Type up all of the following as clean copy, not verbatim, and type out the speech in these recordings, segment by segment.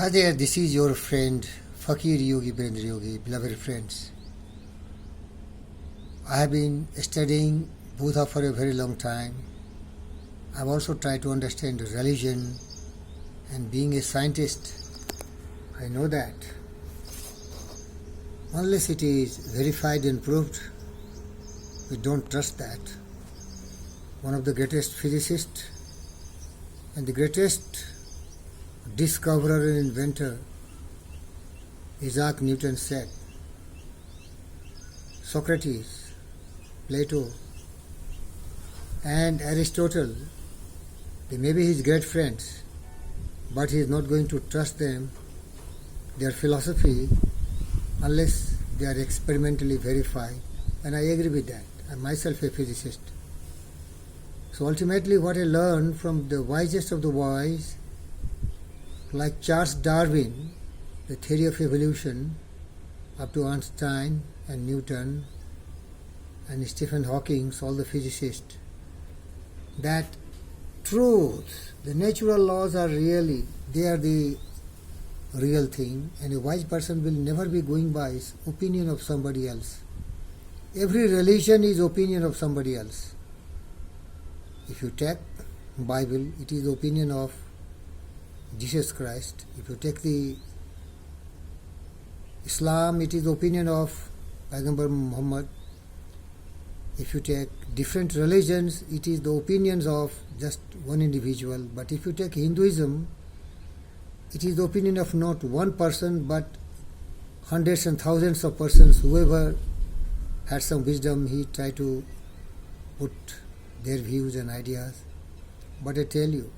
Hi there, this is your friend Fakir Yogi Birendra Yogi, beloved friends. I have been studying Buddha for a very long time. I've also tried to understand religion, and being a scientist, I know that unless it is verified and proved, we don't trust that. One of the greatest physicists and the greatest discoverer and inventor, Isaac Newton, said, Socrates, Plato, and Aristotle, they may be his great friends, but he is not going to trust them, their philosophy, unless they are experimentally verified. And I agree with that. I'm myself a physicist. So ultimately what I learned from the wisest of the wise, like Charles Darwin, the theory of evolution, up to Einstein and Newton and Stephen Hawking, all the physicists, that truth, the natural laws are really, they are the real thing, and a wise person will never be going by his opinion of somebody else. Every religion is opinion of somebody else. If you take Bible, it is the opinion of Jesus Christ. If you take the Islam, it is the opinion of Paighambar Muhammad. If you take different religions, it is the opinions of just one individual. But if you take Hinduism, it is the opinion of not one person, but hundreds and thousands of persons. Whoever had some wisdom, he tried to put their views and ideas. But I tell you,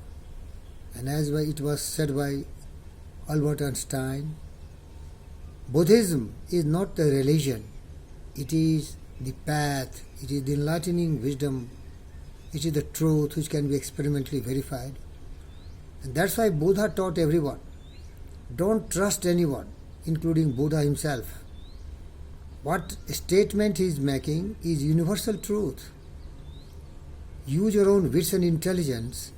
and as it was said by Albert Einstein, Buddhism is not the religion, it is the path, it is the enlightening wisdom, it is the truth which can be experimentally verified. And that's why Buddha taught everyone, don't trust anyone, including Buddha himself. What statement he is making is universal truth. Use your own wits and intelligence.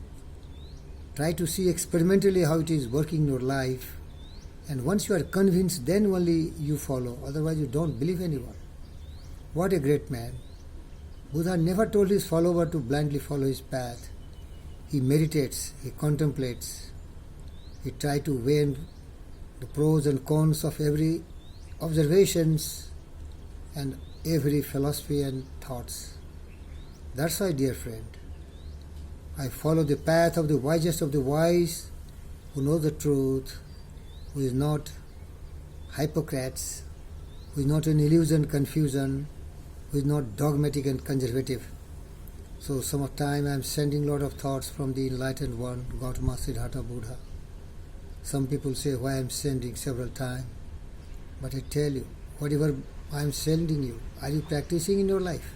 Try to see experimentally how it is working in your life. And once you are convinced, then only you follow. Otherwise you don't believe anyone. What a great man. Buddha never told his follower to blindly follow his path. He meditates, he contemplates. He tries to weigh the pros and cons of every observations and every philosophy and thoughts. That's why, dear friend, I follow the path of the wisest of the wise, who know the truth, who is not hypocrites, who is not an illusion, confusion, who is not dogmatic and conservative. So some of time I am sending a lot of thoughts from the enlightened one, Gautama Siddhartha Buddha. Some people say why I am sending several times. But I tell you, whatever I am sending you, are you practicing in your life?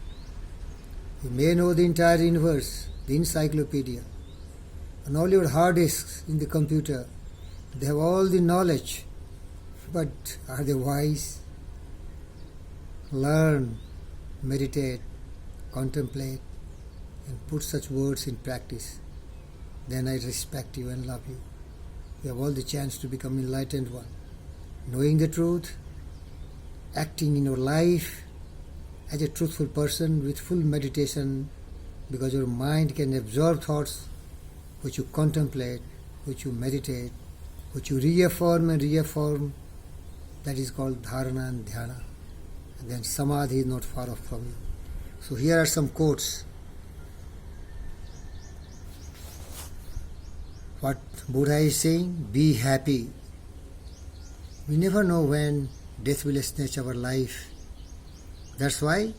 You may know the entire universe, the encyclopedia, and all your hard disks in the computer. They have all the knowledge, but are they wise? Learn, meditate, contemplate, and put such words in practice. Then I respect you and love you. You have all the chance to become enlightened one. Knowing the truth, acting in your life as a truthful person with full meditation, because your mind can absorb thoughts which you contemplate, which you meditate, which you reaffirm and reaffirm. That is called dharana and dhyana. And then samadhi is not far off from you. So here are some quotes. What Buddha is saying, be happy. We never know when death will snatch our life. That's why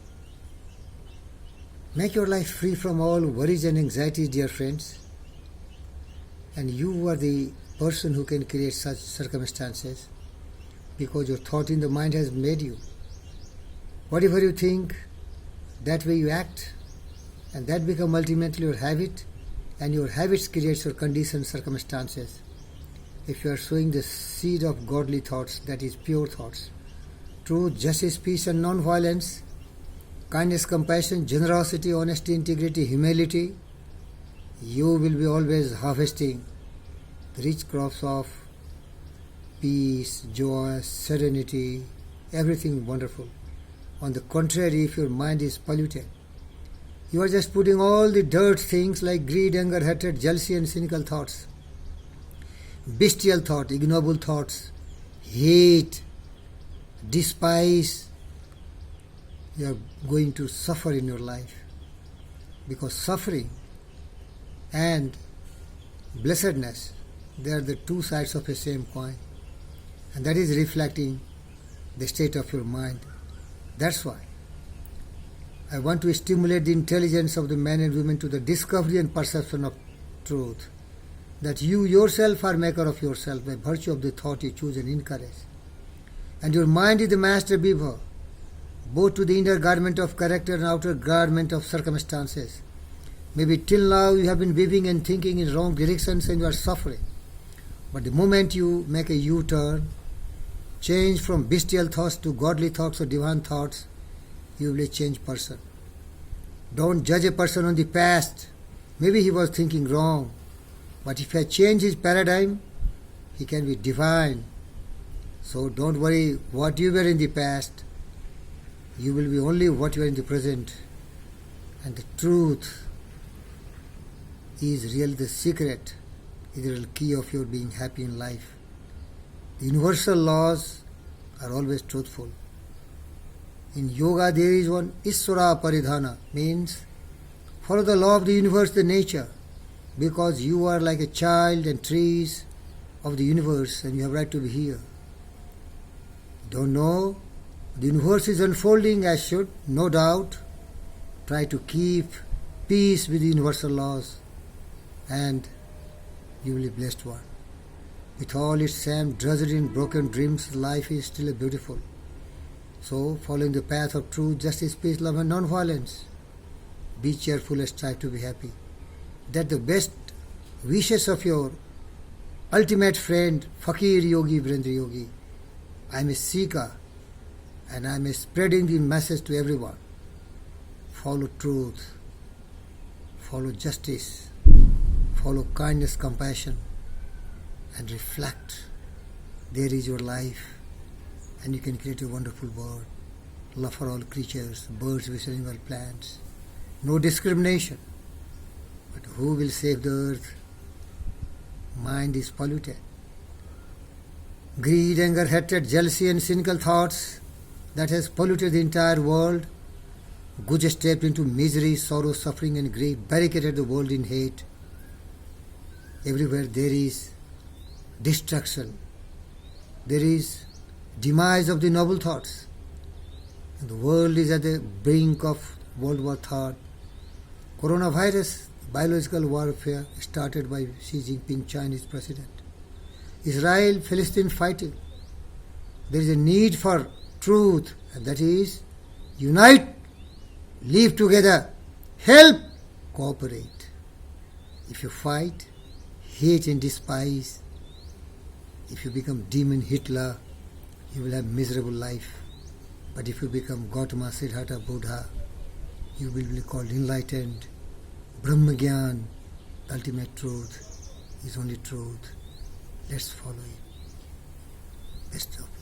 make your life free from all worries and anxieties, dear friends. And you are the person who can create such circumstances, because your thought in the mind has made you. Whatever you think, that way you act, and that becomes ultimately your habit, and your habits creates your conditioned circumstances. If you are sowing the seed of godly thoughts, that is pure thoughts, truth, justice, peace and non-violence, kindness, compassion, generosity, honesty, integrity, humility, you will be always harvesting the rich crops of peace, joy, serenity, everything wonderful. On the contrary, if your mind is polluted, you are just putting all the dirt things like greed, anger, hatred, jealousy and cynical thoughts, bestial thought, ignoble thoughts, hate, despise. You are going to suffer in your life, because suffering and blessedness, they are the two sides of the same coin, and that is reflecting the state of your mind. That's why I want to stimulate the intelligence of the men and women to the discovery and perception of truth, that you yourself are maker of yourself by virtue of the thought you choose and encourage. And your mind is the master weaver, both to the inner garment of character and outer garment of circumstances. Maybe till now you have been weaving and thinking in wrong directions and you are suffering. But the moment you make a U-turn, change from bestial thoughts to godly thoughts or divine thoughts, you will be a changed person. Don't judge a person on the past. Maybe he was thinking wrong. But if he has changed his paradigm, he can be divine. So don't worry what you were in the past. You will be only what you are in the present. And the truth is really the secret, is the real key of your being happy in life. The universal laws are always truthful. In yoga there is one Iswara Paridhana, means follow the law of the universe, the nature, because you are like a child and trees of the universe and you have right to be here. Don't know? The universe is unfolding as should, no doubt. Try to keep peace with the universal laws and you will be blessed one. With all its same drudgery and broken dreams, life is still beautiful. So, following the path of truth, justice, peace, love and non-violence, be cheerful and strive to be happy. That the best wishes of your ultimate friend, Fakir Yogi, Virendra Yogi. I am a seeker and I am spreading the message to everyone. Follow truth, follow justice, follow kindness, compassion, and reflect. There is your life, and you can create a wonderful world. Love for all creatures, birds, fish, animal, plants. No discrimination. But who will save the earth? Mind is polluted. Greed, anger, hatred, jealousy and cynical thoughts, that has polluted the entire world. Guj stepped into misery, sorrow, suffering and grief, barricaded the world in hate. Everywhere there is destruction. There is demise of the noble thoughts. And the world is at the brink of World War III. Coronavirus, biological warfare started by Xi Jinping, Chinese president. Israel, Palestine fighting. There is a need for truth, and that is unite, live together, help, cooperate. If you fight, hate and despise, if you become demon Hitler, you will have miserable life. But if you become Gautama, Siddhartha, Buddha, you will be called enlightened. Brahmagyan, the ultimate truth, is only truth. Let's follow it. Best of